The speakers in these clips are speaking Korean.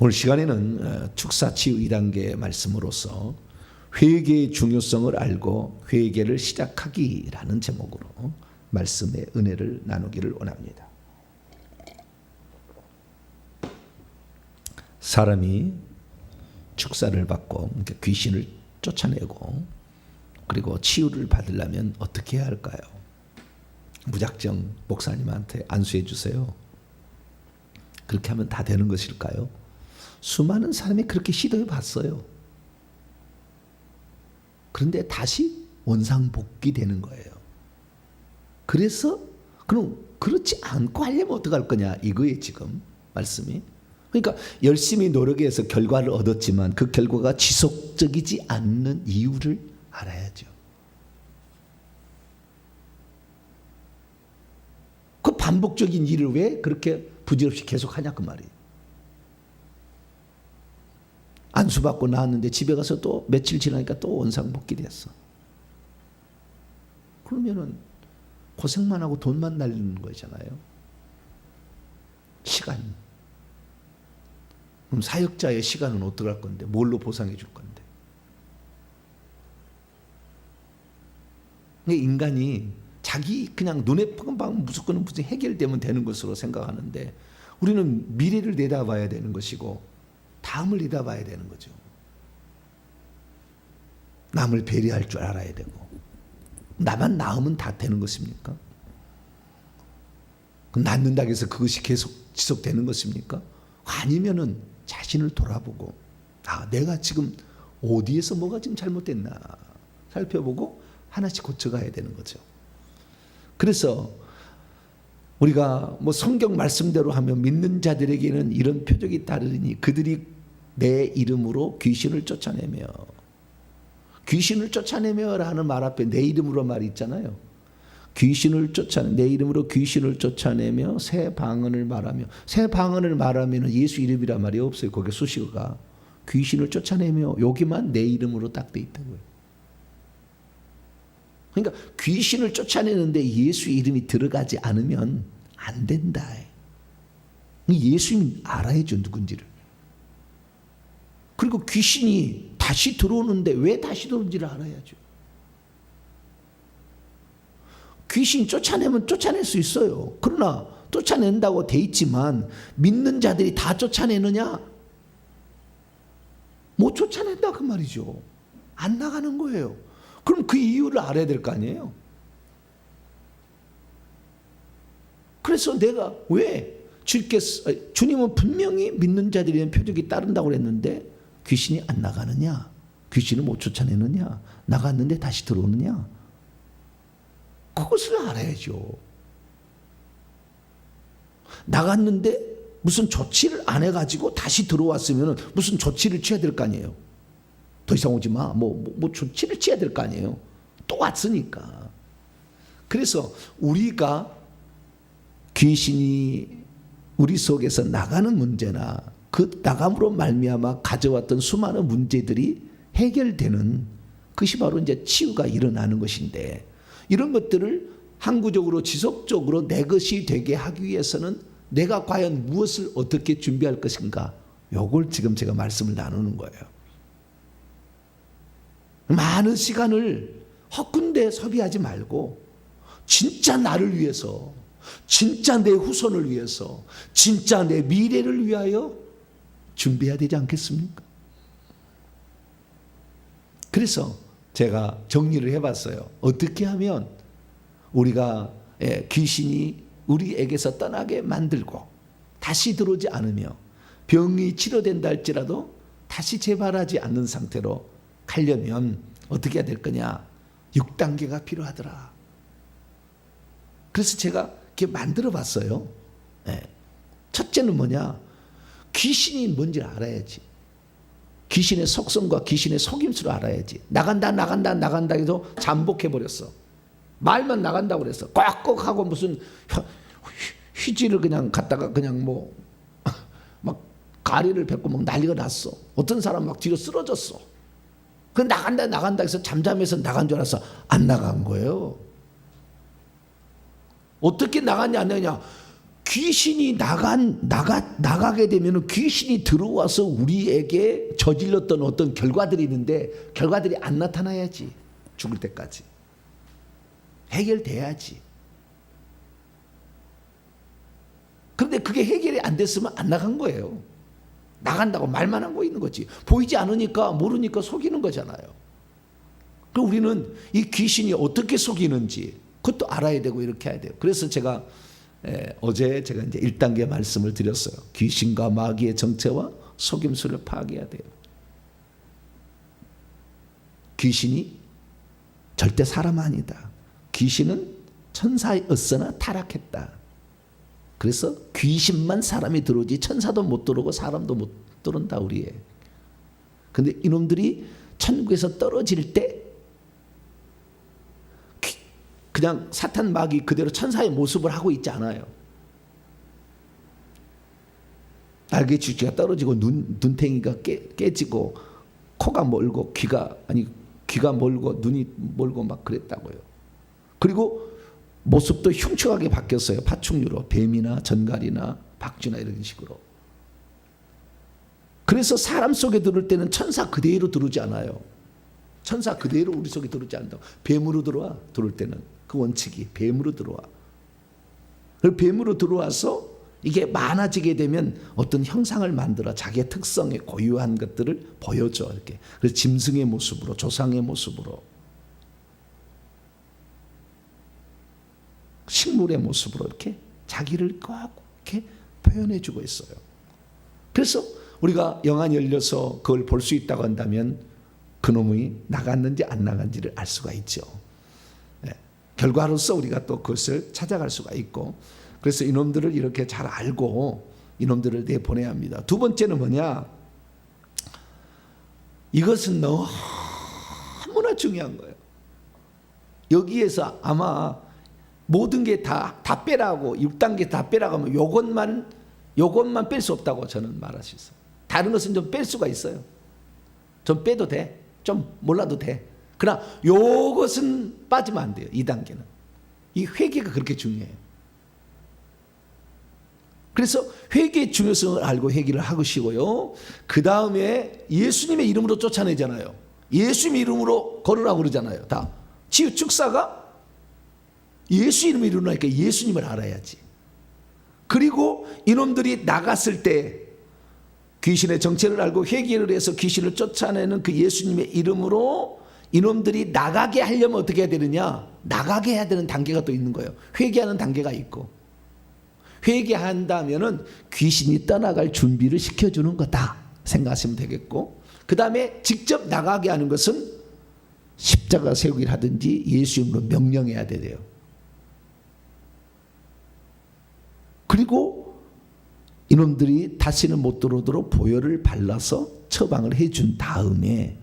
오늘 시간에는 축사치유 2단계 말씀으로서 회개의 중요성을 알고 회개를 시작하기라는 제목으로 말씀의 은혜를 나누기를 원합니다. 사람이 축사를 받고 귀신을 쫓아내고 그리고 치유를 받으려면 어떻게 해야 할까요? 무작정 목사님한테 안수해 주세요. 그렇게 하면 다 되는 것일까요? 수많은 사람이 그렇게 시도해 봤어요. 그런데 다시 원상복귀 되는 거예요. 그래서 그럼 그렇지 않고 하려면 어떡할 거냐 이거예요 지금 말씀이. 그러니까 열심히 노력해서 결과를 얻었지만 그 결과가 지속적이지 않는 이유를 알아야죠. 그 반복적인 일을 왜 그렇게 부질없이 계속하냐 그 말이에요. 안수받고 나왔는데 집에 가서 또 며칠 지나니까 또 원상복귀 됐어. 그러면은 고생만 하고 돈만 날리는 거잖아요. 시간. 그럼 사역자의 시간은 어떡할 건데? 뭘로 보상해 줄 건데? 인간이 자기 그냥 눈에 뻔뻔 무조건 무슨 해결되면 되는 것으로 생각하는데 우리는 미래를 내다봐야 되는 것이고 다음을 내다봐야 되는 거죠. 남을 배려할 줄 알아야 되고 나만 낳으면 다 되는 것입니까? 그럼 낳는다고 해서 그것이 계속 지속되는 것입니까? 아니면은 자신을 돌아보고 내가 지금 어디에서 뭐가 지금 잘못됐나 살펴보고 하나씩 고쳐가야 되는 거죠. 그래서 우리가 뭐 성경 말씀대로 하면 믿는 자들에게는 이런 표적이 따르니 그들이 내 이름으로 귀신을 쫓아내며 라는 말 앞에 내 이름으로 말이 있잖아요. 내 이름으로 귀신을 쫓아내며 새 방언을 말하며 새 방언을 말하면 예수 이름이란 말이 없어요. 거기에 수식어가 귀신을 쫓아내며 여기만 내 이름으로 딱 돼 있다고요. 그러니까 귀신을 쫓아내는데 예수 이름이 들어가지 않으면 안 된다. 예수님 알아야죠 누군지를. 그리고 귀신이 다시 들어오는데 왜 다시 들어오는지를 알아야죠. 귀신 쫓아내면 쫓아낼 수 있어요. 그러나 쫓아낸다고 돼 있지만 믿는 자들이 다 쫓아내느냐? 못 쫓아낸다 그 말이죠. 안 나가는 거예요. 그럼 그 이유를 알아야 될 거 아니에요. 그래서 내가 왜 주님은 분명히 믿는 자들에 대한 표적이 따른다고 그랬는데 귀신이 안 나가느냐? 귀신을 못 쫓아내느냐? 나갔는데 다시 들어오느냐? 그것을 알아야죠. 나갔는데 무슨 조치를 안 해가지고 다시 들어왔으면 무슨 조치를 취해야 될 거 아니에요. 더 이상 오지 마. 뭐 조치를 취해야 될 거 아니에요. 또 왔으니까. 그래서 우리가 귀신이 우리 속에서 나가는 문제나 그 나감으로 말미암아 가져왔던 수많은 문제들이 해결되는 그것이 바로 이제 치유가 일어나는 것인데 이런 것들을 항구적으로 지속적으로 내 것이 되게 하기 위해서는 내가 과연 무엇을 어떻게 준비할 것인가 요걸 지금 제가 말씀을 나누는 거예요. 많은 시간을 헛군데 소비하지 말고 진짜 나를 위해서 진짜 내 후손을 위해서 진짜 내 미래를 위하여 준비해야 되지 않겠습니까? 그래서 제가 정리를 해봤어요. 어떻게 하면 우리가 귀신이 우리에게서 떠나게 만들고 다시 들어오지 않으며 병이 치료된다 할지라도 다시 재발하지 않는 상태로 가려면 어떻게 해야 될 거냐? 6단계가 필요하더라. 그래서 제가 이렇게 만들어 봤어요. 첫째는 뭐냐? 귀신이 뭔지를 알아야지. 귀신의 속성과 귀신의 속임수를 알아야지. 나간다 해서 잠복해버렸어. 말만 나간다고 그랬어. 꽉꽉 하고 무슨 휴지를 그냥 갖다가 그냥 막 가리를 뱉고 막 난리가 났어. 어떤 사람 막 뒤로 쓰러졌어. 그 나간다 해서 잠잠해서 나간 줄 알았어. 안 나간 거예요. 어떻게 나갔냐 안 나갔냐. 귀신이 나가게 되면 귀신이 들어와서 우리에게 저질렀던 어떤 결과들이 있는데 결과들이 안 나타나야지. 죽을 때까지 해결돼야지. 그런데 그게 해결이 안 됐으면 안 나간 거예요. 나간다고 말만 하고 있는 거지. 보이지 않으니까 모르니까 속이는 거잖아요. 그럼 우리는 이 귀신이 어떻게 속이는지 그것도 알아야 되고 이렇게 해야 돼요. 그래서 제가 어제 제가 이제 1단계 말씀을 드렸어요. 귀신과 마귀의 정체와 속임수를 파악해야 돼요. 귀신이 절대 사람 아니다. 귀신은 천사였으나 타락했다. 그래서 귀신만 사람이 들어오지 천사도 못 들어오고 사람도 못 들어온다 우리에. 근데 이놈들이 천국에서 떨어질 때 그냥 사탄 마귀 그대로 천사의 모습을 하고 있지 않아요. 날개 줄기가 떨어지고 눈탱이가 깨지고 코가 멀고 귀가 멀고 눈이 멀고 막 그랬다고요. 그리고 모습도 흉측하게 바뀌었어요. 파충류로 뱀이나 전갈이나 박쥐나 이런 식으로. 그래서 사람 속에 들을 때는 천사 그대로 들어오지 않아요. 천사 그대로 우리 속에 들어오지 않는다고. 뱀으로 들어와. 들어올 때는 그 원칙이 뱀으로 들어와. 뱀으로 들어와서 이게 많아지게 되면 어떤 형상을 만들어 자기의 특성에 고유한 것들을 보여줘. 이렇게. 그래서 짐승의 모습으로 조상의 모습으로 식물의 모습으로 이렇게 자기를 꽉 이렇게 표현해주고 있어요. 그래서 우리가 영안이 열려서 그걸 볼 수 있다고 한다면 그놈이 나갔는지 안 나간지를 알 수가 있죠. 결과로서 우리가 또 그것을 찾아갈 수가 있고, 그래서 이놈들을 이렇게 잘 알고 이놈들을 내보내야 합니다. 두 번째는 뭐냐? 이것은 너무나 중요한 거예요. 여기에서 아마 모든 게 다 빼라고 6단계 다 빼라고 하면 요것만 뺄 수 없다고 저는 말할 수 있어요. 다른 것은 좀 뺄 수가 있어요. 좀 빼도 돼. 좀 몰라도 돼. 그러나 요것은 빠지면 안 돼요. 2단계는. 이 회개가 그렇게 중요해요. 그래서 회개의 중요성을 알고 회개를 하시고요. 그 다음에 예수님의 이름으로 쫓아내잖아요. 예수님 이름으로 걸으라고 그러잖아요. 다. 치유 축사가 예수 이름으로 일어나니까 예수님을 알아야지. 그리고 이놈들이 나갔을 때 귀신의 정체를 알고 회개를 해서 귀신을 쫓아내는 그 예수님의 이름으로 이놈들이 나가게 하려면 어떻게 해야 되느냐? 나가게 해야 되는 단계가 또 있는 거예요. 회개하는 단계가 있고, 회개한다면은 귀신이 떠나갈 준비를 시켜주는 거다 생각하시면 되겠고, 그 다음에 직접 나가게 하는 것은 십자가 세우기를 하든지 예수 이름으로 명령해야 돼요. 그리고 이놈들이 다시는 못 들어오도록 보혈을 발라서 처방을 해준 다음에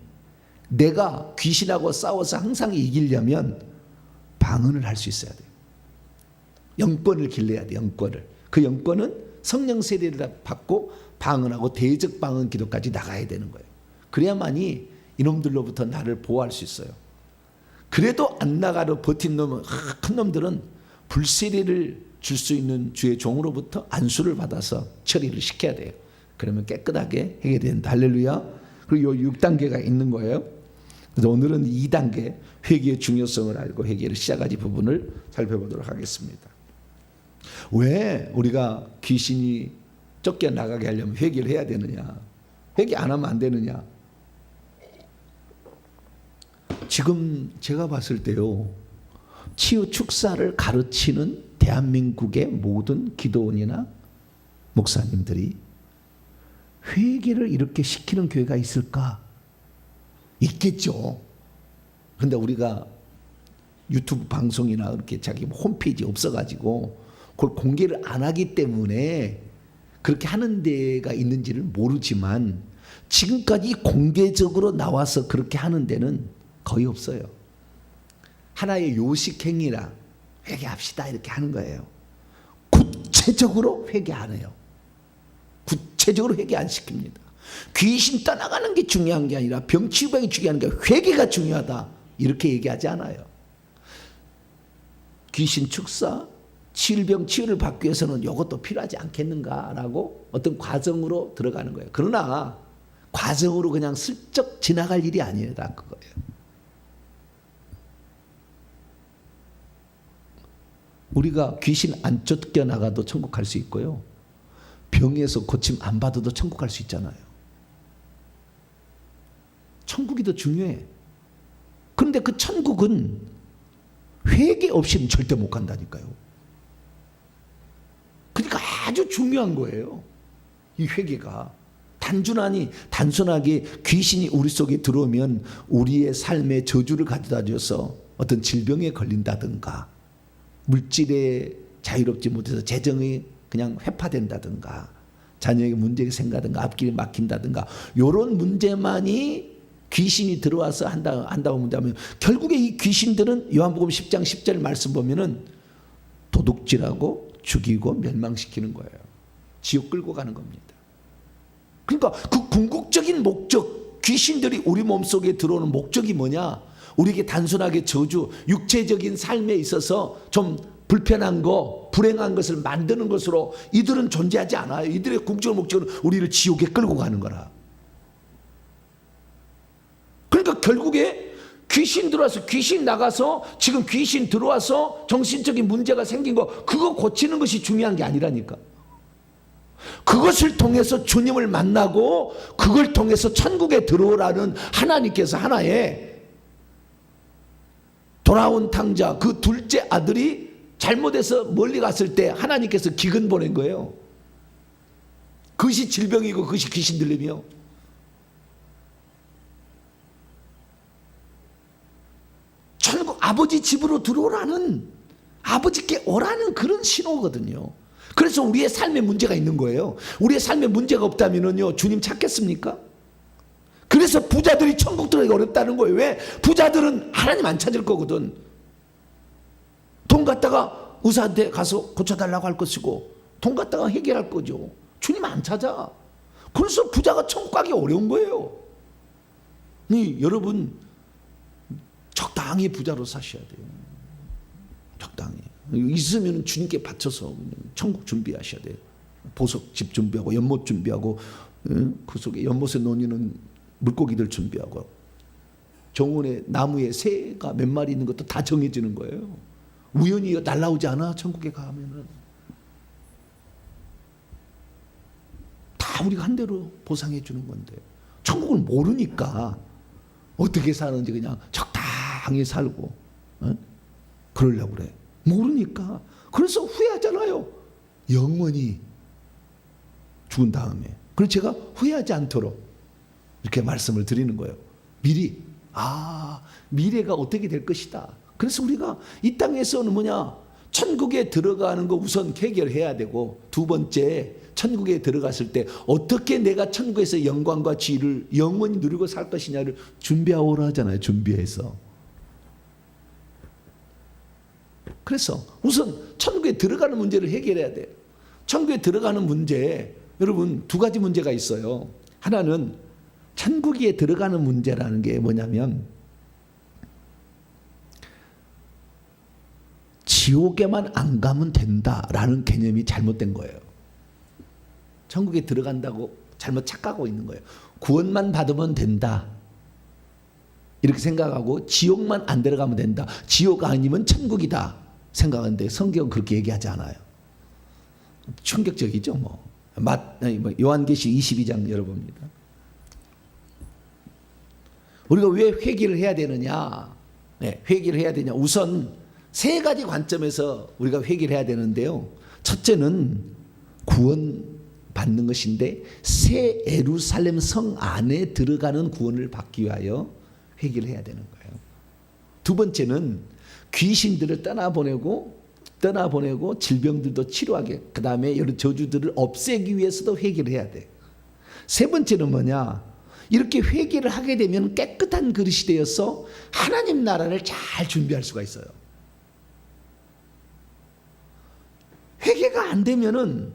내가 귀신하고 싸워서 항상 이기려면 방언을 할 수 있어야 돼요. 영권을 길러야 돼요. 영권을. 그 영권은 성령 세례를 받고 방언하고 대적 방언 기도까지 나가야 되는 거예요. 그래야만이 이놈들로부터 나를 보호할 수 있어요. 그래도 안 나가도 버틴 놈은 큰 놈들은 불세례를 줄 수 있는 주의 종으로부터 안수를 받아서 처리를 시켜야 돼요. 그러면 깨끗하게 해결된다. 할렐루야. 그리고 요 6단계가 있는 거예요. 그래서 오늘은 2단계 회개의 중요성을 알고 회개를 시작하지 부분을 살펴보도록 하겠습니다. 왜 우리가 귀신이 쫓겨나가게 하려면 회개를 해야 되느냐? 회개 안 하면 안 되느냐? 지금 제가 봤을 때요, 치유 축사를 가르치는 대한민국의 모든 기도원이나 목사님들이 회개를 이렇게 시키는 교회가 있을까? 있겠죠. 그런데 우리가 유튜브 방송이나 이렇게 자기 홈페이지 없어가지고 그걸 공개를 안 하기 때문에 그렇게 하는 데가 있는지를 모르지만 지금까지 공개적으로 나와서 그렇게 하는 데는 거의 없어요. 하나의 요식행위라 회개합시다 이렇게 하는 거예요. 구체적으로 회개 안 해요. 구체적으로 회개 안 시킵니다. 귀신 떠나가는 게 중요한 게 아니라 병치유방이 중요한 게 회개가 중요하다 이렇게 얘기하지 않아요. 귀신 축사, 질병 치유를 받기 위해서는 이것도 필요하지 않겠는가라고 어떤 과정으로 들어가는 거예요. 그러나 과정으로 그냥 슬쩍 지나갈 일이 아니라 그거예요. 우리가 귀신 안 쫓겨나가도 천국 갈 수 있고요. 병에서 고침 안 받아도 천국 갈 수 있잖아요. 천국이 더 중요해. 그런데 그 천국은 회개 없이는 절대 못 간다니까요. 그러니까 아주 중요한 거예요. 이 회개가. 단순하게 귀신이 우리 속에 들어오면 우리의 삶에 저주를 가져다 줘서 어떤 질병에 걸린다든가 물질에 자유롭지 못해서 재정이 그냥 회파된다든가 자녀에게 문제가 생긴다든가 앞길이 막힌다든가 이런 문제만이 귀신이 들어와서 한다고 문제하면 결국에 이 귀신들은 요한복음 10장 10절 말씀 보면은 도둑질하고 죽이고 멸망시키는 거예요. 지옥 끌고 가는 겁니다. 그러니까 그 궁극적인 목적, 귀신들이 우리 몸속에 들어오는 목적이 뭐냐? 우리에게 단순하게 저주, 육체적인 삶에 있어서 좀 불편한 거, 불행한 것을 만드는 것으로 이들은 존재하지 않아요. 이들의 궁극적 목적은 우리를 지옥에 끌고 가는 거라. 그러니까 결국에 귀신 들어와서 귀신 나가서 지금 귀신 들어와서 정신적인 문제가 생긴 거 그거 고치는 것이 중요한 게 아니라니까. 그것을 통해서 주님을 만나고 그걸 통해서 천국에 들어오라는 하나님께서 하나의 돌아온 탕자 그 둘째 아들이 잘못해서 멀리 갔을 때 하나님께서 기근 보낸 거예요. 그것이 질병이고 그것이 귀신 들림이요. 천국 아버지 집으로 들어오라는 아버지께 오라는 그런 신호거든요. 그래서 우리의 삶에 문제가 있는 거예요. 우리의 삶에 문제가 없다면요 주님 찾겠습니까? 그래서 부자들이 천국 들어가기 어렵다는 거예요. 왜? 부자들은 하나님 안 찾을 거거든. 돈 갖다가 의사한테 가서 고쳐달라고 할 것이고 돈 갖다가 해결할 거죠. 주님 안 찾아. 그래서 부자가 천국 가기 어려운 거예요. 여러분 적당히 부자로 사셔야 돼요. 적당히. 있으면 주님께 바쳐서 천국 준비하셔야 돼요. 보석 집 준비하고 연못 준비하고 그 속에 연못에 놓이는 물고기들 준비하고 정원에 나무에 새가 몇 마리 있는 것도 다 정해지는 거예요. 우연히 날라오지 않아. 천국에 가면은 다 우리가 한 대로 보상해 주는 건데 천국을 모르니까 어떻게 사는지 그냥 적당히 살고 그러려고 그래. 모르니까. 그래서 후회하잖아요. 영원히 죽은 다음에. 그래서 제가 후회하지 않도록 이렇게 말씀을 드리는 거예요. 미리. 미래가 어떻게 될 것이다. 그래서 우리가 이 땅에서는 뭐냐? 천국에 들어가는 거 우선 해결해야 되고 두 번째 천국에 들어갔을 때 어떻게 내가 천국에서 영광과 지위를 영원히 누리고 살 것이냐를 준비하오라 하잖아요. 준비해서. 그래서 우선 천국에 들어가는 문제를 해결해야 돼요. 천국에 들어가는 문제, 여러분 두 가지 문제가 있어요. 하나는 천국에 들어가는 문제라는 게 뭐냐면 지옥에만 안 가면 된다라는 개념이 잘못된 거예요. 천국에 들어간다고 잘못 착각하고 있는 거예요. 구원만 받으면 된다. 이렇게 생각하고 지옥만 안 들어가면 된다. 지옥 아니면 천국이다. 생각하는데 성경은 그렇게 얘기하지 않아요. 충격적이죠. 요한계시 22장 열어봅니다. 우리가 왜 회개를 해야 되느냐? 회개를 해야 되냐? 우선 세 가지 관점에서 우리가 회개를 해야 되는데요. 첫째는 구원 받는 것인데 새 예루살렘 성 안에 들어가는 구원을 받기 위하여 회개를 해야 되는 거예요. 두 번째는 귀신들을 떠나보내고 질병들도 치료하게 그 다음에 여러 저주들을 없애기 위해서도 회개를 해야 돼. 세 번째는 뭐냐? 이렇게 회개를 하게 되면 깨끗한 그릇이 되어서 하나님 나라를 잘 준비할 수가 있어요. 회개가 안 되면은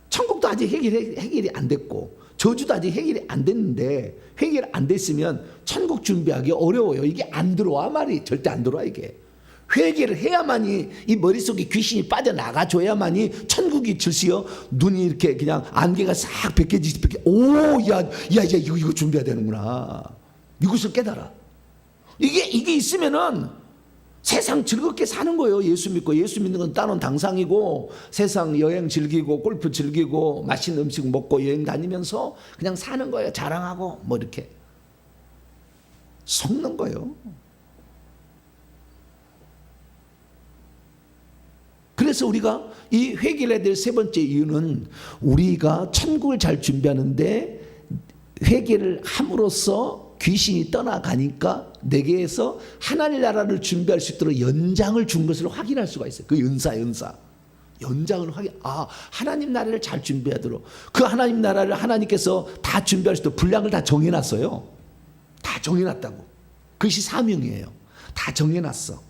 천국도 아직 해결이 안 됐고 저주도 아직 해결이 안 됐는데 해결 안 됐으면 천국 준비하기 어려워요. 이게 안 들어와 말이 절대 안 들어와 이게. 회개를 해야만이 이 머릿속에 귀신이 빠져나가줘야만이 천국이 질시여 눈이 이렇게 그냥 안개가 싹 벗겨지지. 이거 준비해야 되는구나. 이것을 깨달아. 이게 있으면은 세상 즐겁게 사는 거예요. 예수 믿고. 예수 믿는 건 따놓은 당상이고, 세상 여행 즐기고 골프 즐기고 맛있는 음식 먹고 여행 다니면서 그냥 사는 거예요. 자랑하고 뭐 이렇게 속는 거예요. 그래서 우리가 이 회개를 해야 될 세 번째 이유는, 우리가 천국을 잘 준비하는데 회개를 함으로써 귀신이 떠나가니까 내게에서 하나님 나라를 준비할 수 있도록 연장을 준 것을 확인할 수가 있어요. 그 연장을 확인. 하나님 나라를 잘 준비하도록, 그 하나님 나라를 하나님께서 다 준비할 수 있도록 분량을 다 정해놨어요. 다 정해놨다고. 그것이 사명이에요. 다 정해놨어.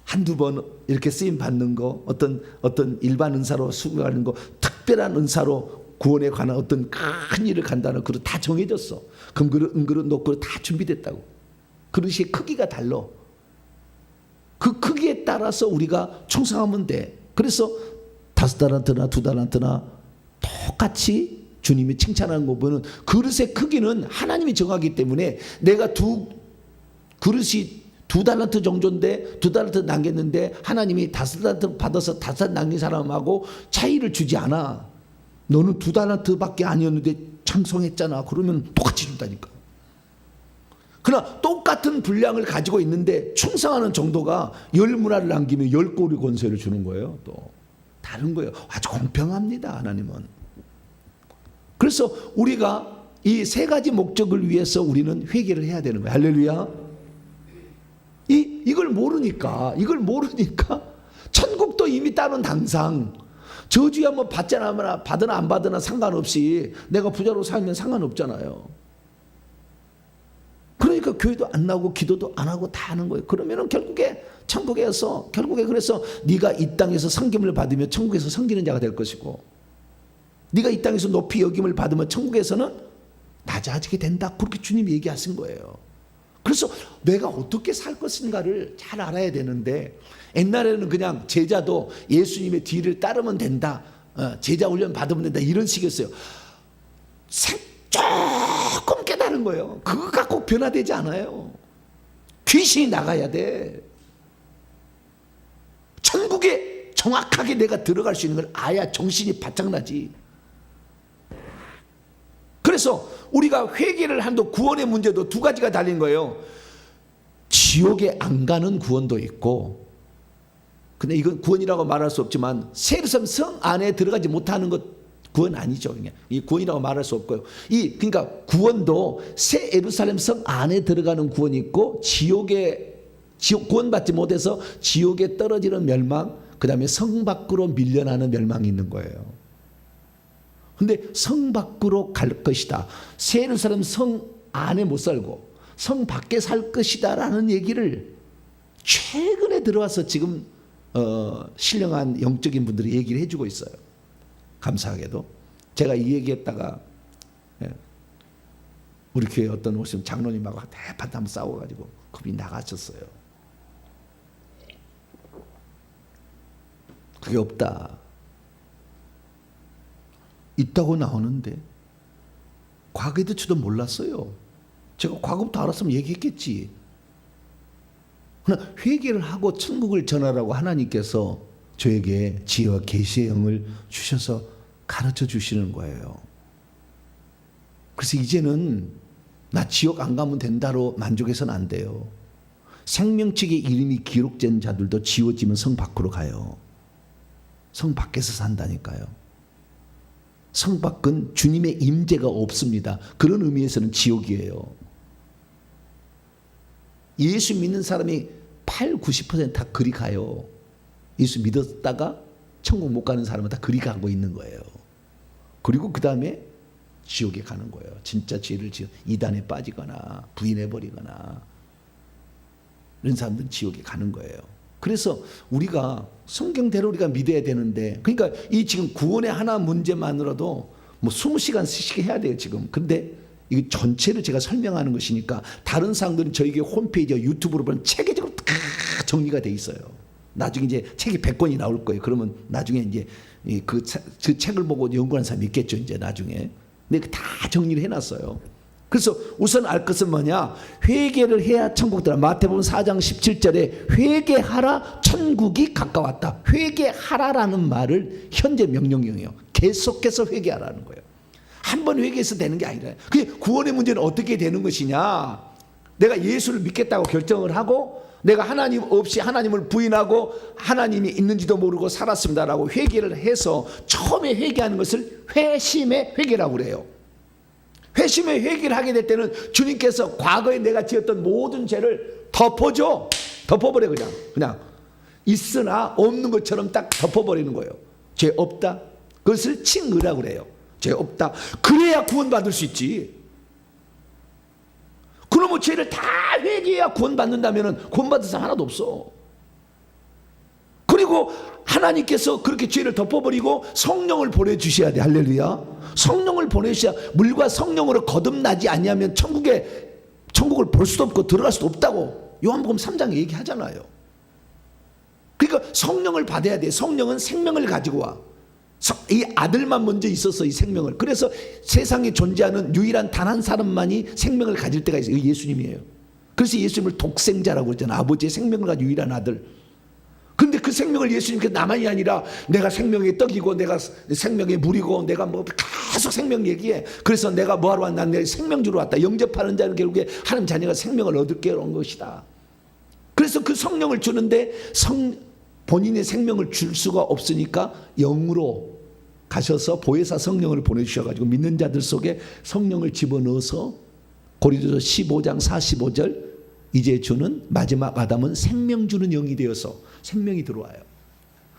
한두 번 이렇게 쓰임 받는 거, 어떤 일반 은사로 수고하는 거, 특별한 은사로 구원에 관한 어떤 큰 일을 간다는 그릇 다 정해졌어. 금그릇, 은그릇, 녹그릇 다 준비됐다고. 그릇의 크기가 달라. 그 크기에 따라서 우리가 충성하면 돼. 그래서 5달란트나 2달란트나 똑같이 주님이 칭찬하는 거 보면, 그릇의 크기는 하나님이 정하기 때문에, 내가 그릇이 2달란트 정도인데 2달란트 남겼는데 하나님이 5달란트 받아서 5달란트 남긴 사람하고 차이를 주지 않아. 너는 2달란트밖에 아니었는데 충성했잖아. 그러면 똑같이 준다니까. 그러나 똑같은 분량을 가지고 있는데 충성하는 정도가 10문화를 남기면 10고리 권세를 주는 거예요. 또 다른 거예요. 아주 공평합니다, 하나님은. 그래서 우리가 이 세 가지 목적을 위해서 우리는 회개를 해야 되는 거예요. 할렐루야. 이걸 모르니까 천국도 이미 따른 당상, 저주야 뭐 받으나 안 받으나 상관없이 내가 부자로 살면 상관없잖아요. 그러니까 교회도 안 나오고 기도도 안 하고 다 하는 거예요. 그러면은 결국에 그래서 네가 이 땅에서 섬김을 받으면 천국에서 섬기는 자가 될 것이고, 네가 이 땅에서 높이 여김을 받으면 천국에서는 낮아지게 된다. 그렇게 주님이 얘기하신 거예요. 그래서 내가 어떻게 살 것인가를 잘 알아야 되는데, 옛날에는 그냥 제자도 예수님의 뒤를 따르면 된다, 제자 훈련 받으면 된다, 이런 식이었어요. 조금 깨달은 거예요. 그거 갖고 변화되지 않아요. 귀신이 나가야 돼. 천국에 정확하게 내가 들어갈 수 있는 걸 아야 정신이 바짝 나지. 그래서 우리가 회개를 한도 구원의 문제도 두 가지가 달린 거예요. 지옥에 안 가는 구원도 있고, 근데 이건 구원이라고 말할 수 없지만 세르섬 성 안에 들어가지 못하는 것 구원 아니죠. 이 구원이라고 말할 수 없고요. 그러니까 구원도 새 예루살렘 성 안에 들어가는 구원이 있고, 지옥 구원받지 못해서 지옥에 떨어지는 멸망, 그 다음에 성 밖으로 밀려나는 멸망이 있는 거예요. 근데 성 밖으로 갈 것이다, 새 예루살렘 성 안에 못 살고 성 밖에 살 것이다 라는 얘기를 최근에 들어와서 지금 신령한 영적인 분들이 얘기를 해주고 있어요. 감사하게도 제가 이 얘기했다가 우리 교회 어떤 오신 장로님하고 대판 한번 싸워가지고 겁이 나가셨어요. 그게 없다. 있다고 나오는데 과거에도 저도 몰랐어요. 제가 과거부터 알았으면 얘기했겠지. 그러나 회개를 하고 천국을 전하라고 하나님께서 저에게 지혜와 계시의 영을 주셔서 가르쳐 주시는 거예요. 그래서 이제는 나 지옥 안 가면 된다로 만족해서는 안 돼요. 생명책의 이름이 기록된 자들도 지워지면 성 밖으로 가요. 성 밖에서 산다니까요. 성 밖은 주님의 임재가 없습니다. 그런 의미에서는 지옥이에요. 예수 믿는 사람이 80~90% 다 그리 가요. 예수 믿었다가 천국 못 가는 사람은 다 그리 가고 있는 거예요. 그리고 그 다음에 지옥에 가는 거예요. 진짜 죄를 지어 이단에 빠지거나 부인해버리거나 이런 사람들은 지옥에 가는 거예요. 그래서 우리가 성경대로 우리가 믿어야 되는데, 그러니까 이 지금 구원의 하나 문제만으로도 뭐 20시간 쓰시게 해야 돼요 지금. 근데 이 전체를 제가 설명하는 것이니까 다른 사람들은 저에게 홈페이지와 유튜브로 보면 체계적으로 다 정리가 돼 있어요. 나중에 이제 책이 100권이 나올 거예요. 그러면 나중에 이제 그 책을 보고 연구하는 사람이 있겠죠. 이제 나중에. 근데 다 정리를 해놨어요. 그래서 우선 알 것은 뭐냐? 회개를 해야 천국 들어가. 마태복음 4장 17절에 회개하라 천국이 가까웠다. 회개하라라는 말을 현재 명령형이에요. 계속해서 회개하라는 거예요. 한 번 회개해서 되는 게 아니라. 그게 구원의 문제는 어떻게 되는 것이냐? 내가 예수를 믿겠다고 결정을 하고 내가 하나님 없이 하나님을 부인하고 하나님이 있는지도 모르고 살았습니다라고 회개를 해서 처음에 회개하는 것을 회심의 회개라고 그래요. 회심의 회개를 하게 될 때는 주님께서 과거에 내가 지었던 모든 죄를 덮어줘. 덮어버려. 그냥 있으나 없는 것처럼 딱 덮어버리는 거예요. 죄 없다. 그것을 칭의라고 그래요. 죄 없다. 그래야 구원받을 수 있지. 그러면 죄를 다 회개해야 구원받는다면 구원받을 사람 하나도 없어. 그리고 하나님께서 그렇게 죄를 덮어버리고 성령을 보내주셔야 돼. 할렐루야. 성령을 보내주셔야, 물과 성령으로 거듭나지 않으면 천국을 볼 수도 없고 들어갈 수도 없다고 요한복음 3장에 얘기하잖아요. 그러니까 성령을 받아야 돼. 성령은 생명을 가지고 와. 이 아들만 먼저 있었어, 이 생명을. 그래서 세상에 존재하는 유일한 단 한 사람만이 생명을 가질 때가 있어요. 예수님이에요. 그래서 예수님을 독생자라고 그러잖아요. 아버지의 생명을 가진 유일한 아들. 근데 그 생명을 예수님께서 나만이 아니라 내가 생명의 떡이고 내가 생명의 물이고 내가 뭐 계속 생명 얘기해. 그래서 내가 뭐하러 왔나? 내 생명 주러 왔다. 영접하는 자는 결국에 하나님 자녀가 생명을 얻게 온 것이다. 그래서 그 성령을 주는데 본인의 생명을 줄 수가 없으니까 영으로 가셔서 보혜사 성령을 보내주셔가지고 믿는 자들 속에 성령을 집어넣어서 고린도서 15장 45절 이제 주는 마지막 아담은 생명 주는 영이 되어서 생명이 들어와요.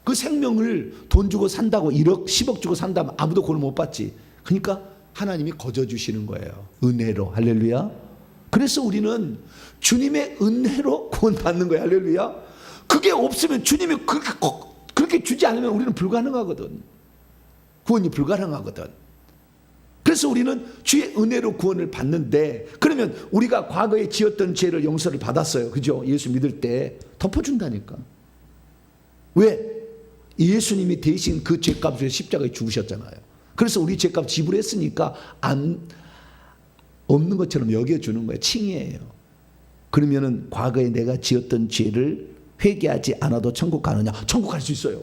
그 생명을 돈 주고 산다고 1억 10억 주고 산다면 아무도 그걸 못 받지. 그러니까 하나님이 거저 주시는 거예요. 은혜로. 할렐루야. 그래서 우리는 주님의 은혜로 구원받는 거예요. 할렐루야. 그게 없으면 주님이 그렇게 주지 않으면 우리는 불가능하거든. 구원이 불가능하거든. 그래서 우리는 주의 은혜로 구원을 받는데, 그러면 우리가 과거에 지었던 죄를 용서를 받았어요. 그죠? 예수 믿을 때 덮어준다니까. 왜? 예수님이 대신 그 죄값을 십자가에 죽으셨잖아요. 그래서 우리 죄값 지불했으니까 없는 것처럼 여겨주는 거예요. 칭의예요. 그러면은 과거에 내가 지었던 죄를 회개하지 않아도 천국 가느냐? 천국 갈 수 있어요.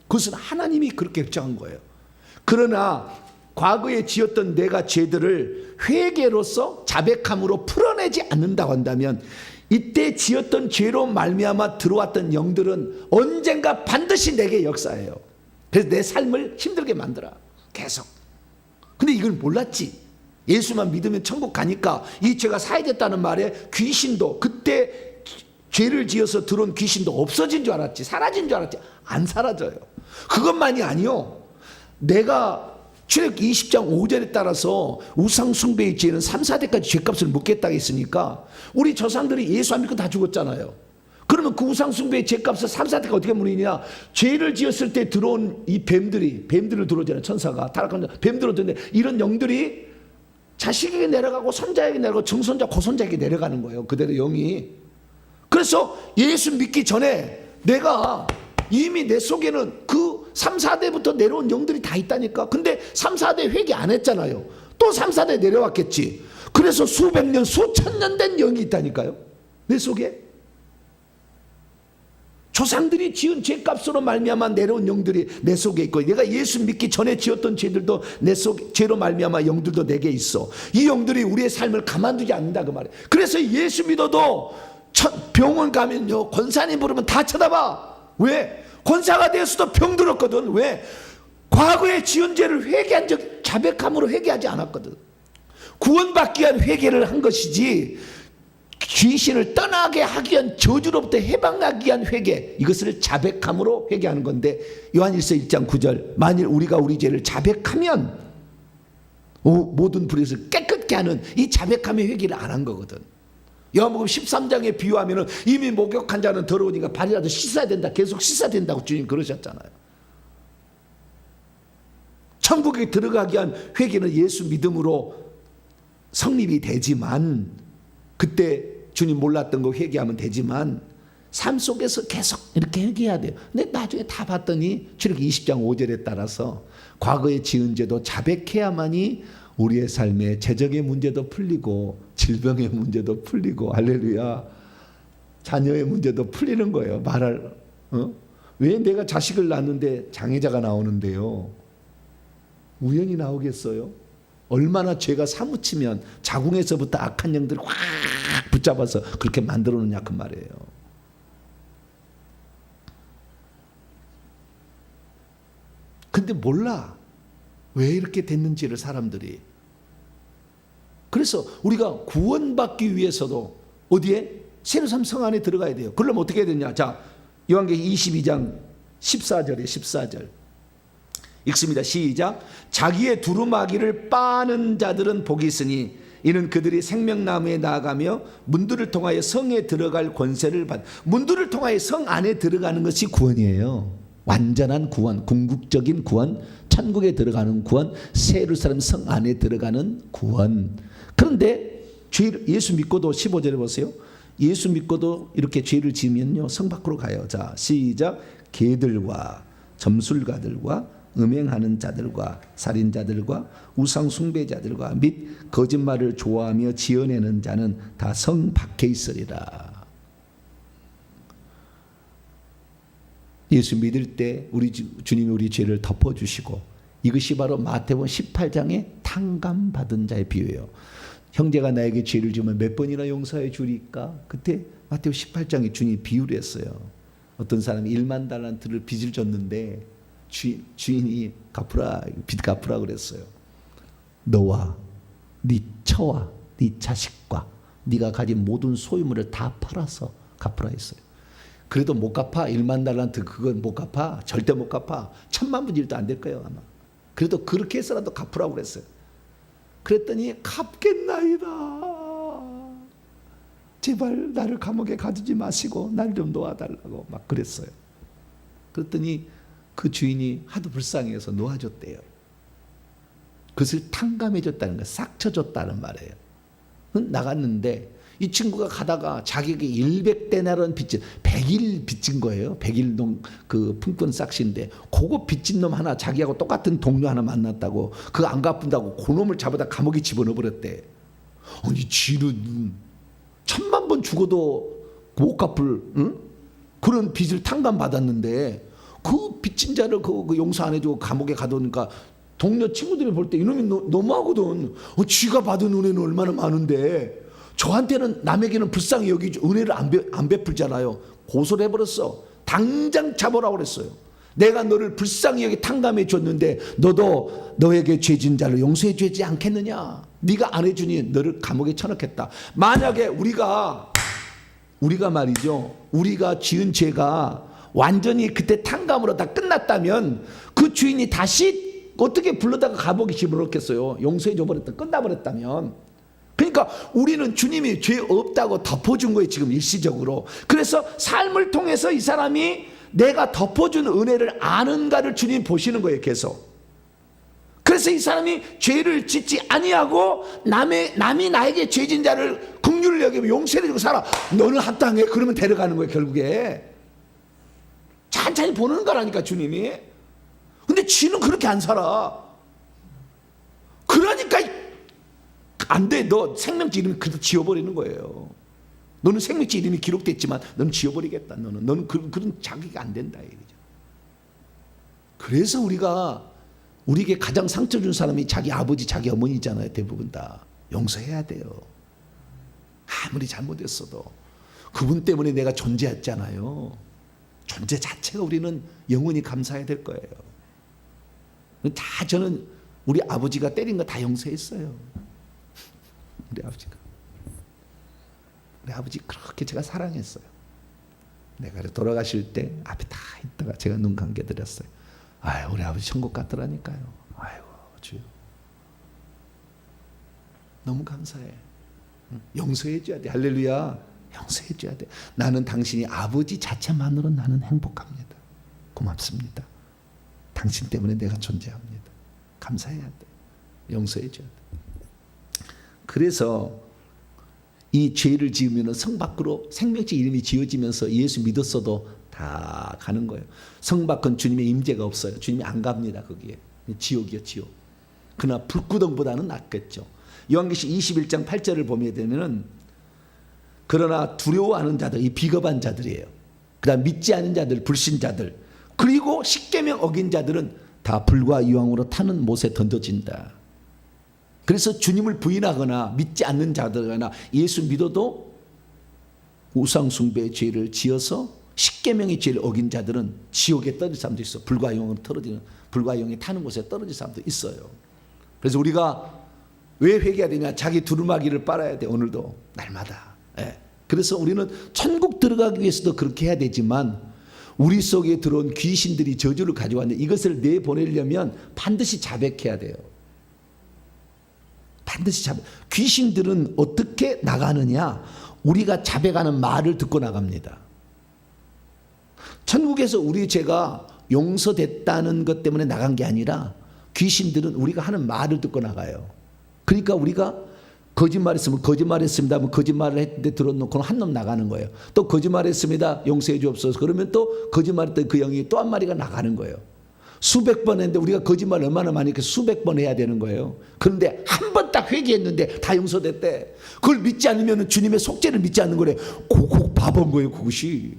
그것은 하나님이 그렇게 결정한 거예요. 그러나 과거에 지었던 내가 죄들을 회개로서 자백함으로 풀어내지 않는다고 한다면 이때 지었던 죄로 말미암아 들어왔던 영들은 언젠가 반드시 내게 역사해요. 그래서 내 삶을 힘들게 만들어. 계속. 근데 이걸 몰랐지. 예수만 믿으면 천국 가니까 이 죄가 사해졌다는 말에 귀신도, 그때 죄를 지어서 들어온 귀신도 없어진 줄 알았지. 사라진 줄 알았지. 안 사라져요. 그것만이 아니요. 내가 출애굽기 20장 5절에 따라서 우상 숭배의 죄는 3, 4대까지 죄값을 묻겠다고 했으니까 우리 조상들이 예수 안 믿고 다 죽었잖아요. 그러면 그 우상 숭배의 죄값을 3, 4대가 어떻게 물으냐? 죄를 지었을 때 들어온 이 뱀들을 들어오잖아요. 천사가 타락한 뱀들을 들어오는데 이런 영들이 자식에게 내려가고 손자에게 내려가고 증손자 고손자에게 내려가는 거예요. 그대로 영이. 그래서 예수 믿기 전에 내가 이미 내 속에는 그 3, 4대부터 내려온 영들이 다 있다니까. 근데 3, 4대 회개 안 했잖아요. 또 3, 4대 내려왔겠지. 그래서 수백 년, 수천 년 된 영이 있다니까요. 내 속에. 조상들이 지은 죄값으로 말미암아 내려온 영들이 내 속에 있고, 내가 예수 믿기 전에 지었던 죄들도 내 속에, 죄로 말미암아 영들도 내게 있어. 이 영들이 우리의 삶을 가만두지 않는다 그 말이에요. 그래서 예수 믿어도 병원 가면요, 권사님 부르면 다 쳐다봐. 왜? 권사가 되었어도 병들었거든. 왜? 과거에 지은 죄를 회개한 적, 자백함으로 회개하지 않았거든. 구원받기 위한 회개를 한 것이지 귀신을 떠나게 하기 위한, 저주로부터 해방하기 위한 회개, 이것을 자백함으로 회개하는 건데, 요한일서 1장 9절 만일 우리가 우리 죄를 자백하면 모든 불의에서 깨끗게 하는 이 자백함의 회개를 안 한 거거든. 요한복음 13장에 비유하면 이미 목욕한 자는 더러우니까 발이라도 씻어야 된다. 계속 씻어야 된다고 주님 그러셨잖아요. 천국에 들어가기 위한 회개는 예수 믿음으로 성립이 되지만, 그때 주님 몰랐던 거 회개하면 되지만, 삶 속에서 계속 이렇게 회개해야 돼요. 근데 나중에 다 봤더니 출애굽기 20장 5절에 따라서 과거에 지은 죄도 자백해야만이 우리의 삶에 재정의 문제도 풀리고 질병의 문제도 풀리고 할렐루야 자녀의 문제도 풀리는 거예요. 왜 내가 자식을 낳는데 장애자가 나오는데요? 우연히 나오겠어요? 얼마나 죄가 사무치면 자궁에서부터 악한 영들을 확 붙잡아서 그렇게 만들어 놓냐 그 말이에요. 근데 몰라. 왜 이렇게 됐는지를 사람들이. 그래서 우리가 구원받기 위해서도 어디에? 세르삼 성 안에 들어가야 돼요. 그러면 어떻게 해야 되냐? 자, 요한계시록 22장 14절에 14절 읽습니다. 시작. 자기의 두루마기를 빠는 자들은 복이 있으니 이는 그들이 생명나무에 나아가며 문들을 통하여 성에 들어갈 권세를 받. 문들을 통하여 성 안에 들어가는 것이 구원이에요. 완전한 구원, 궁극적인 구원, 천국에 들어가는 구원, 새 예루살렘 성 안에 들어가는 구원. 그런데 예수 믿고도 15절에 보세요. 예수 믿고도 이렇게 죄를 지으면요 성 밖으로 가요. 자, 시작. 개들과 점술가들과 음행하는 자들과 살인자들과 우상 숭배자들과 및 거짓말을 좋아하며 지어내는 자는 다 성 밖에 있으리라. 예수 믿을 때 우리 주님이 우리 죄를 덮어주시고, 이것이 바로 마태복음 18장의 탕감받은 자의 비유예요. 형제가 나에게 죄를 지으면 몇 번이나 용서해 주리까? 그때 마태복음 18장에 주님이 비유를 했어요. 어떤 사람이 1만 달란트를 빚을 졌는데 주인이 빚 갚으라 그랬어요. 너와 네 처와 네 자식과 네가 가진 모든 소유물을 다 팔아서 갚으라 했어요. 그래도 못 갚아. 1만 달란트 그건 못 갚아. 절대 못 갚아. 1000만 분의 1도 안 될 거예요 아마. 그래도 그렇게 해서라도 갚으라고 그랬어요. 그랬더니 갚겠나이다. 제발 나를 감옥에 가두지 마시고 날 좀 놓아달라고 막 그랬어요. 그랬더니 그 주인이 하도 불쌍해서 놓아줬대요. 그것을 탕감해줬다는 거예요. 싹 쳐줬다는 말이에요. 나갔는데 이 친구가 가다가 자기에게 100데나리온 빚진 100일 빚진 거예요. 100일 그 품꾼 싹시인데 그거 빚진 놈 하나 자기하고 똑같은 동료 하나 만났다고 그거 안 갚는다고 그놈을 잡아다 감옥에 집어넣어 버렸대. 아니 지는 1000만 번 죽어도 못 갚을 그런 빚을 탕감 받았는데 그 빚진 자를 그 용서 안 해주고 감옥에 가두니까 동료 친구들이 볼 때 이놈이 너무하거든. 쥐가 받은 은혜는 얼마나 많은데 저한테는 남에게는 불쌍히 여기죠. 은혜를 안 베풀잖아요. 고소를 해버렸어. 당장 잡으라고 그랬어요. 내가 너를 불쌍히 여기 탕감해 줬는데 너도 너에게 죄진 자를 용서해 주지 않겠느냐. 네가 안 해주니 너를 감옥에 쳐넣겠다. 만약에 우리가 말이죠, 우리가 지은 죄가 완전히 그때 탕감으로 다 끝났다면 그 주인이 다시 어떻게 불러다가 감옥에 집어넣겠어요. 용서해 줘버렸다 끝나버렸다면. 그러니까 우리는 주님이 죄 없다고 덮어준 거예요 지금 일시적으로. 그래서 삶을 통해서 이 사람이 내가 덮어준 은혜를 아는가를 주님 보시는 거예요 계속. 그래서 이 사람이 죄를 짓지 아니하고 남이 나에게 죄진 자를 긍휼을 여기면 용서해 주고 살아. 너는 합당해. 그러면 데려가는 거예요 결국에. 찬찬히 보는 거라니까 주님이. 근데 쥐는 그렇게 안 살아. 그러니까 안 돼. 너 생명지 이름이 그래도 지워버리는 거예요. 너는 생명지 이름이 기록됐지만 너는 지워버리겠다. 너는 그런 자기가 안 된다 얘기죠. 그래서 우리에게 가장 상처 준 사람이 자기 아버지 자기 어머니잖아요. 대부분 다 용서해야 돼요. 아무리 잘못했어도 그분 때문에 내가 존재했잖아요. 존재 자체가 우리는 영원히 감사해야 될 거예요. 다 저는 우리 아버지가 때린 거 다 용서했어요. 우리 아버지 그렇게 제가 사랑했어요. 내가 돌아가실 때 앞에 다 있다가 제가 눈 감겨드렸어요. 아유 우리 아버지 천국 갔더라니까요. 아이고 주여 너무 감사해. 용서해 줘야 돼. 할렐루야. 용서해 줘야 돼. 나는 당신이 아버지 자체만으로 나는 행복합니다. 고맙습니다. 당신 때문에 내가 존재합니다. 감사해야 돼. 용서해 줘야 돼. 그래서 이 죄를 지으면 성 밖으로 생명체 이름이 지어지면서 예수 믿었어도 다 가는 거예요. 성 밖은 주님의 임재가 없어요. 주님이 안 갑니다. 거기에. 지옥이요, 지옥. 그러나 불구덩보다는 낫겠죠. 요한계시 21장 8절을 보게 되면은 그러나 두려워하는 자들, 이 비겁한 자들이에요. 그다음 믿지 않은 자들, 불신자들, 그리고 십계명 어긴 자들은 다 불과 유황으로 타는 못에 던져진다. 그래서 주님을 부인하거나 믿지 않는 자들이나 예수 믿어도 우상 숭배의 죄를 지어서 십계명의 죄를 어긴 자들은 지옥에 떨어질 사람도 있어. 불과 유황으로 떨어지는, 불과 유황이 타는 곳에 떨어질 사람도 있어요. 그래서 우리가 왜 회개해야 되냐? 자기 두루마기를 빨아야 돼. 오늘도 날마다. 예. 그래서 우리는 천국 들어가기 위해서도 그렇게 해야 되지만 우리 속에 들어온 귀신들이 저주를 가져왔는데 이것을 내보내려면 반드시 자백해야 돼요. 반드시 자백. 귀신들은 어떻게 나가느냐? 우리가 자백하는 말을 듣고 나갑니다. 천국에서 우리 죄가 용서됐다는 것 때문에 나간 게 아니라 귀신들은 우리가 하는 말을 듣고 나가요. 그러니까 우리가 거짓말했으면 거짓말했습니다 하면 거짓말을 했는데 들어놓고 한 놈 나가는 거예요. 또 거짓말했습니다 용서해 주옵소서 그러면 또 거짓말했던 그 영이 또 한 마리가 나가는 거예요. 수백 번 했는데 우리가 거짓말을 얼마나 많이 했겠어요. 수백 번 해야 되는 거예요. 그런데 한 번 딱 회개했는데 다 용서됐대. 그걸 믿지 않으면 주님의 속죄를 믿지 않는 거래. 그거 바본 거예요. 그것이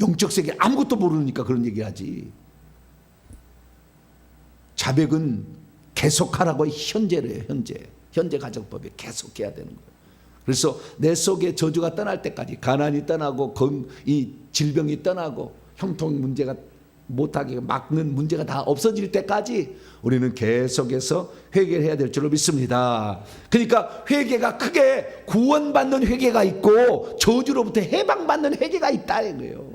영적 세계 아무것도 모르니까 그런 얘기 하지. 자백은 계속하라고 현재래요. 현재 가정법에 계속해야 되는 거예요. 그래서 내 속에 저주가 떠날 때까지 가난이 떠나고 이 질병이 떠나고 형통 문제가 못하게 막는 문제가 다 없어질 때까지 우리는 계속해서 회개를 해야 될 줄로 믿습니다. 그러니까 회개가 크게 구원받는 회개가 있고 저주로부터 해방받는 회개가 있다는 거예요.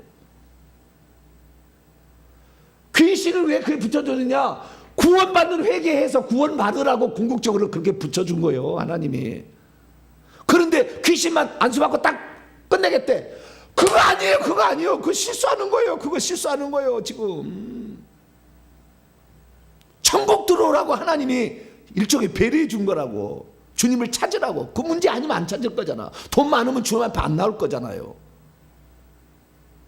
귀신을 왜 그렇게 붙여주느냐? 구원받는 회개해서 구원받으라고 궁극적으로 그렇게 붙여준 거예요. 하나님이. 그런데 귀신만 안수받고 딱 끝내겠대. 그거 아니에요. 그거 아니에요. 그거 실수하는 거예요. 그거 실수하는 거예요. 지금. 천국 들어오라고 하나님이 일종의 배려해 준 거라고. 주님을 찾으라고. 그 문제 아니면 안 찾을 거잖아. 돈 많으면 주님 앞에 안 나올 거잖아요.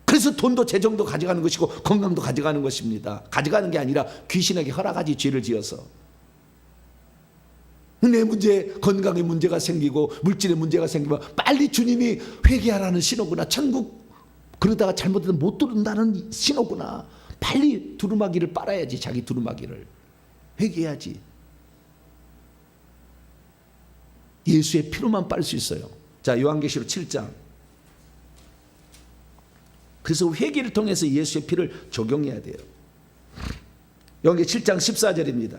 그래서 돈도 재정도 가져가는 것이고 건강도 가져가는 것입니다. 가져가는 게 아니라 귀신에게 허락하지 죄를 지어서. 내 문제, 건강에 문제가 생기고 물질에 문제가 생기면 빨리 주님이 회개하라는 신호구나. 천국 그러다가 잘못해서 못 들은다는 신호구나. 빨리 두루마기를 빨아야지. 자기 두루마기를. 회개해야지. 예수의 피로만 빨 수 있어요. 자, 요한계시록 7장. 그래서 회개를 통해서 예수의 피를 적용해야 돼요. 여기 7장 14절입니다.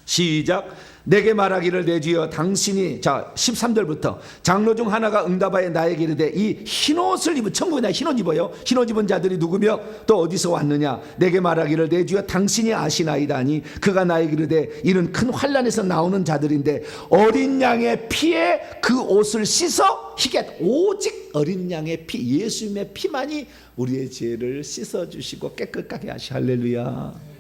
시작. 내게 말하기를 내 주여 당신이, 자 13절부터 장로 중 하나가 응답하여 나에게 이르되 이 흰옷을 입은, 천국에 흰옷 입어요. 흰옷 입은 자들이 누구며 또 어디서 왔느냐? 내게 말하기를 내 주여 당신이 아시나이다 하니 그가 나에게 이르되 이는 큰 환난에서 나오는 자들인데 어린 양의 피에 그 옷을 씻어 희게. 오직 어린 양의 피, 예수님의 피만이 우리의 죄를 씻어주시고 깨끗하게 하시. 할렐루야.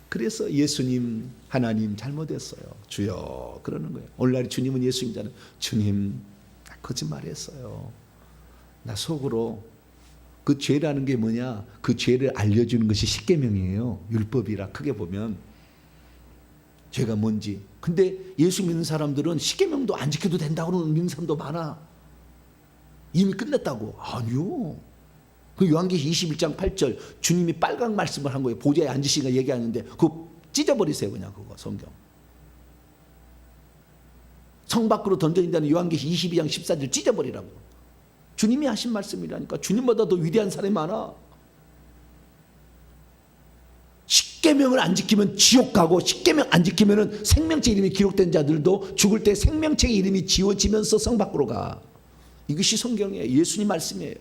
그래서 예수님, 하나님 잘못했어요. 주여 그러는 거예요. 오늘날 주님은 예수님잖아요. 주님 나 거짓말했어요. 나 속으로. 그 죄라는 게 뭐냐? 그 죄를 알려주는 것이 십계명이에요. 율법이라 크게 보면 죄가 뭔지. 근데 예수 믿는 사람들은 십계명도 안 지켜도 된다고 믿는 사람도 많아. 이미 끝냈다고. 아니요. 그 요한계시 21장 8절 주님이 빨강 말씀을 한 거예요. 보좌에 앉으시니까 얘기하는데 그거 찢어버리세요. 그냥 그거 성경. 성 밖으로 던져진다는 요한계시 22장 14절 찢어버리라고. 주님이 하신 말씀이라니까. 주님보다 더 위대한 사람이 많아. 십계명을 안 지키면 지옥 가고 십계명 안 지키면 생명체 이름이 기록된 자들도 죽을 때 생명체의 이름이 지워지면서 성 밖으로 가. 이것이 성경이에요. 예수님 말씀이에요.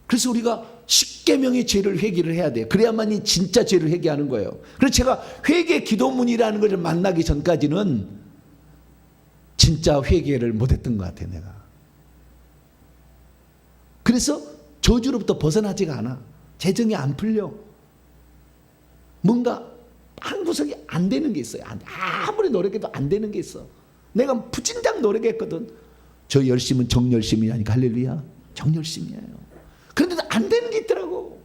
그래서 우리가 십계명의 죄를 회개를 해야 돼요. 그래야만이 진짜 죄를 회개하는 거예요. 그래서 제가 회개 기도문이라는 것을 만나기 전까지는 진짜 회개를 못했던 것 같아요. 내가. 그래서 저주로부터 벗어나지가 않아. 재정이 안 풀려. 뭔가 한 구석이 안 되는 게 있어요. 아무리 노력해도 안 되는 게 있어. 내가 부진장 노력했거든. 저 열심은 정열심이라니까. 할렐루야. 정열심이에요. 그런데도 안 되는 게 있더라고.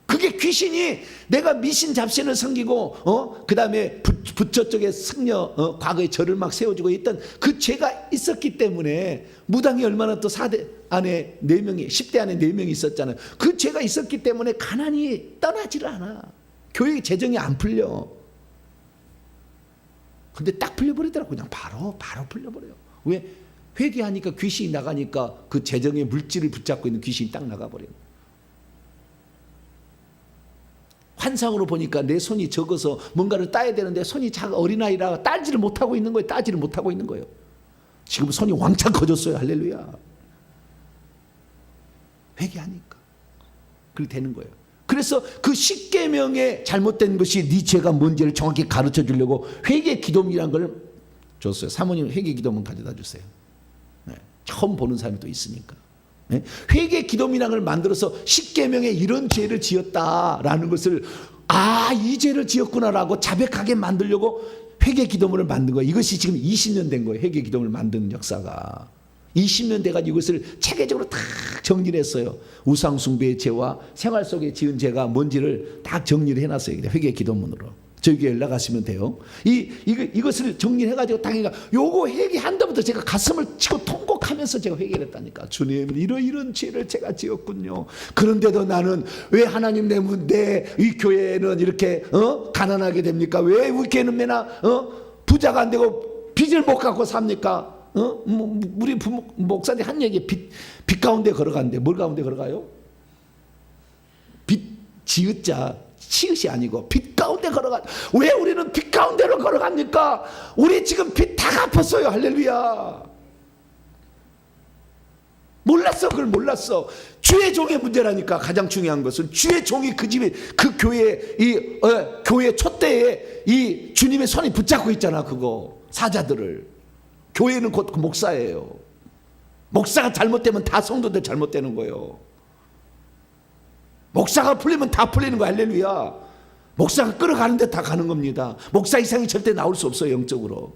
그게 귀신이 내가 미신 잡신을 섬기고 그 다음에 부처 쪽에 승려 과거에 저를 막 세워주고 있던 그 죄가 있었기 때문에 무당이 얼마나 또 4대 안에 4명이 10대 안에 4명이 있었잖아요. 그 죄가 있었기 때문에 가난이 떠나지를 않아. 교회 재정이 안 풀려. 근데 딱 풀려버리더라고. 그냥 바로 풀려버려요. 왜? 회개하니까 귀신이 나가니까 그 재정의 물질을 붙잡고 있는 귀신이 딱 나가버려요. 환상으로 보니까 내 손이 적어서 뭔가를 따야 되는데 손이 작아 어린아이라 따지를 못하고 있는 거예요. 따지를 못하고 있는 거예요. 지금 손이 왕창 커졌어요. 할렐루야. 회개하니까 그렇게 되는 거예요. 그래서 그 10계명의 잘못된 것이 네 죄가 뭔지를 정확히 가르쳐 주려고 회개 기도문이라는 걸 줬어요. 사모님 회개 기도문 가져다 주세요. 네. 처음 보는 사람이 또 있으니까. 네? 회개 기도문이라는 걸 만들어서 10계명에 이런 죄를 지었다라는 것을 이 죄를 지었구나라고 자백하게 만들려고 회개 기도문을 만든 거예요. 이것이 지금 20년 된 거예요. 회개 기도문을 만드는 역사가 20년 돼가지고 이것을 체계적으로 다 정리를 했어요. 우상숭배의 죄와 생활 속에 지은 죄가 뭔지를 다 정리를 해놨어요. 회개 기도문으로. 저희 교회 연락하시면 돼요. 이것을 정리해가지고 당연히 요거 회개한다부터 제가 가슴을 치고 통곡하면서 제가 회개를 했다니까. 주님, 이런 죄를 제가 지었군요. 그런데도 나는 왜 하나님 내 이 교회는 이렇게 가난하게 됩니까? 왜 우리 교회는 맨날 부자가 안 되고 빚을 못 갚고 삽니까? 우리 목사님 한 얘기 빚 가운데 걸어가는데 뭘 가운데 걸어가요? 빚 지읒자 치읓이 아니고 빚 가운데 걸어가. 왜 우리는 빚 가운데로 걸어갑니까? 우리 지금 빚 다 갚았어요. 할렐루야. 몰랐어. 그걸 몰랐어. 주의 종의 문제라니까. 가장 중요한 것은 주의 종이 그 집에 그 교회 교회 촛대에 이 주님의 손이 붙잡고 있잖아. 그거 사자들을. 교회는 곧 그 목사예요. 목사가 잘못되면 다 성도들 잘못되는 거예요. 목사가 풀리면 다 풀리는 거야. 할렐루야. 목사가 끌어가는 데 다 가는 겁니다. 목사 이상이 절대 나올 수 없어요. 영적으로.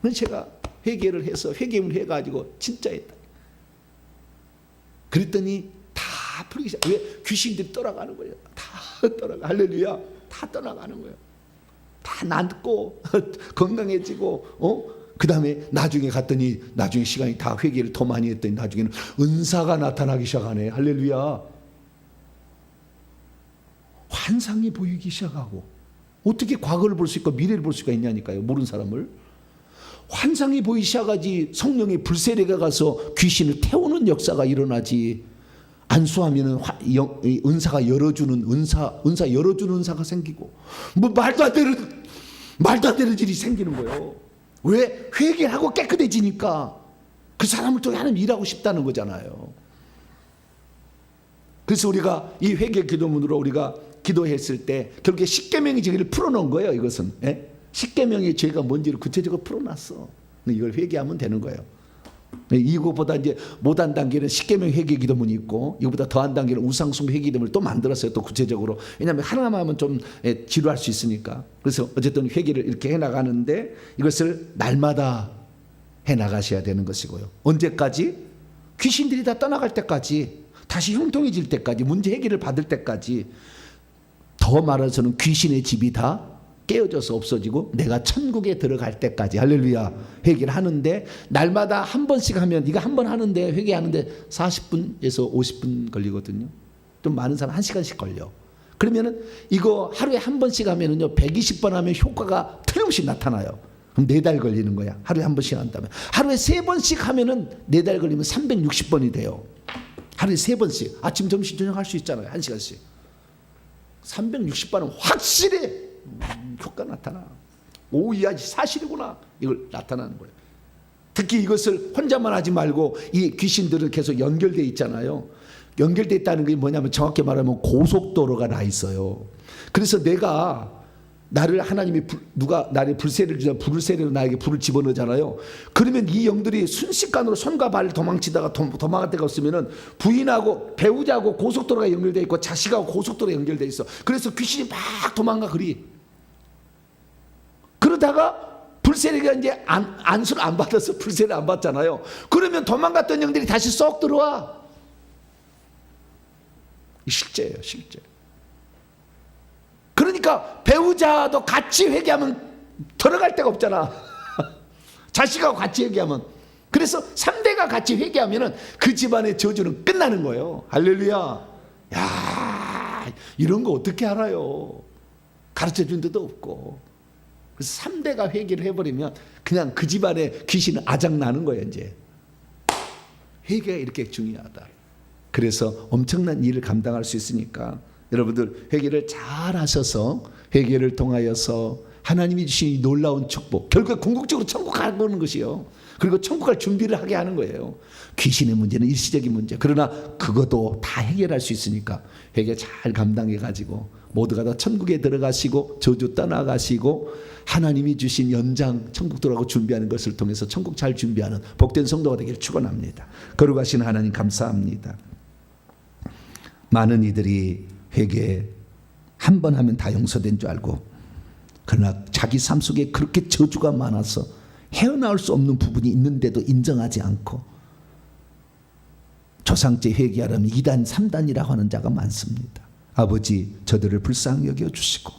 그래서 제가 회개를 해서 회개를 해가지고 진짜 했다. 그랬더니 다 풀리기 시작. 왜? 귀신들이 떠나가는 거예요. 다 떠나가. 할렐루야. 다 떠나가는 거예요. 다 낫고 건강해지고 그 다음에 나중에 갔더니 나중에 시간이 다 회개를 더 많이 했더니 나중에는 은사가 나타나기 시작하네. 할렐루야. 환상이 보이기 시작하고. 어떻게 과거를 볼 수 있고 미래를 볼 수가 있냐니까요. 모르는 사람을. 환상이 보이기 시작하지. 성령의 불세례가 가서 귀신을 태우는 역사가 일어나지. 안수하면은 은사가 열어주는 은사 열어주는 은사가 생기고 뭐 말도 안 되는 일이 생기는 거예요. 왜? 회개를 하고 깨끗해지니까 그 사람을 통해 하나님 일하고 싶다는 거잖아요. 그래서 우리가 이 회개 기도문으로 우리가 기도했을 때 결국에 10계명의 죄를 풀어놓은 거예요. 이것은 10계명의 죄가 뭔지를 구체적으로 풀어놨어. 이걸 회개하면 되는 거예요. 이거보다 이제 못한 단계는 10계명 회개 기도문이 있고 이거보다 더한 단계는 우상숭배 회개 기도문을 또 만들었어요. 또 구체적으로. 왜냐하면 하나만 하면 좀 지루할 수 있으니까. 그래서 어쨌든 회개를 이렇게 해나가는데 이것을 날마다 해나가셔야 되는 것이고요. 언제까지? 귀신들이 다 떠나갈 때까지, 다시 형통해질 때까지, 문제 해결을 받을 때까지. 더 말해서는 귀신의 집이 다 깨어져서 없어지고 내가 천국에 들어갈 때까지. 할렐루야. 회개를 하는데 날마다 한 번씩 하면, 이거 한 번 하는데 회개하는데 40분에서 50분 걸리거든요. 좀 많은 사람 1시간씩 걸려. 그러면은 이거 하루에 한 번씩 하면은요 120번 하면 효과가 틀림없이 나타나요. 그럼 4달 걸리는 거야. 하루에 한 번씩 한다면. 하루에 3번씩 하면은 4달 걸리면 360번이 돼요. 하루에 3번씩 아침 점심 저녁 할 수 있잖아요. 1시간씩 360번은 확실히 효과 나타나. 이야 사실이구나. 이걸 나타나는 거예요. 특히 이것을 혼자만 하지 말고 이 귀신들은 계속 연결되어 있잖아요. 연결되어 있다는 게 뭐냐면 정확히 말하면 고속도로가 나 있어요. 그래서 나를 하나님이 누가 나를 불세례를 주자 불세례로 나에게 불을 집어넣잖아요. 그러면 이 영들이 순식간으로 손과 발을 도망치다가 도망갈 데가 없으면은 부인하고 배우자하고 고속도로가 연결되어 있고 자식하고 고속도로가 연결되어 있어. 그래서 귀신이 막 도망가 그리. 그러다가 불세례가 이제 안수를 안 받아서 불세례를 안 받잖아요. 그러면 도망갔던 영들이 다시 쏙 들어와. 실제예요, 실제. 그러니까 배우자도 같이 회개하면 들어갈 데가 없잖아. 자식하고 같이 회개하면. 그래서 3대가 같이 회개하면 그 집안의 저주는 끝나는 거예요. 할렐루야. 야, 이런 거 어떻게 알아요? 가르쳐 준 데도 없고. 그래서 3대가 회개를 해버리면 그냥 그 집안에 귀신은 아작나는 거예요. 이제 회개가 이렇게 중요하다. 그래서 엄청난 일을 감당할 수 있으니까 여러분들 회개를 잘 하셔서 회개를 통하여서 하나님이 주신 이 놀라운 축복, 결국 궁극적으로 천국 가는 것이요. 그리고 천국 갈 준비를 하게 하는 거예요. 귀신의 문제는 일시적인 문제. 그러나 그것도 다 해결할 수 있으니까 회개 잘 감당해 가지고 모두가 다 천국에 들어가시고 저주 떠나가시고 하나님이 주신 연장 천국 들어가고 준비하는 것을 통해서 천국 잘 준비하는 복된 성도가 되기를 축원합니다. 거룩하신 하나님 감사합니다. 많은 이들이 회개 한 번 하면 다 용서된 줄 알고, 그러나 자기 삶 속에 그렇게 저주가 많아서 헤어나올 수 없는 부분이 있는데도 인정하지 않고 조상죄 회개하려면 2단 3단이라고 하는 자가 많습니다. 아버지, 저들을 불쌍히 여겨주시고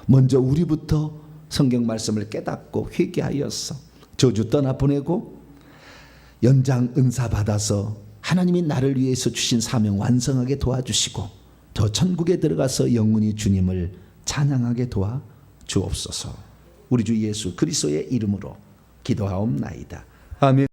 먼저 우리부터 성경 말씀을 깨닫고 회개하여서 저주 떠나보내고 연장 은사 받아서 하나님이 나를 위해서 주신 사명 완성하게 도와주시고 저 천국에 들어가서 영원히 주님을 찬양하게 도와주옵소서. 우리 주 예수 그리스도의 이름으로 기도하옵나이다. 아멘.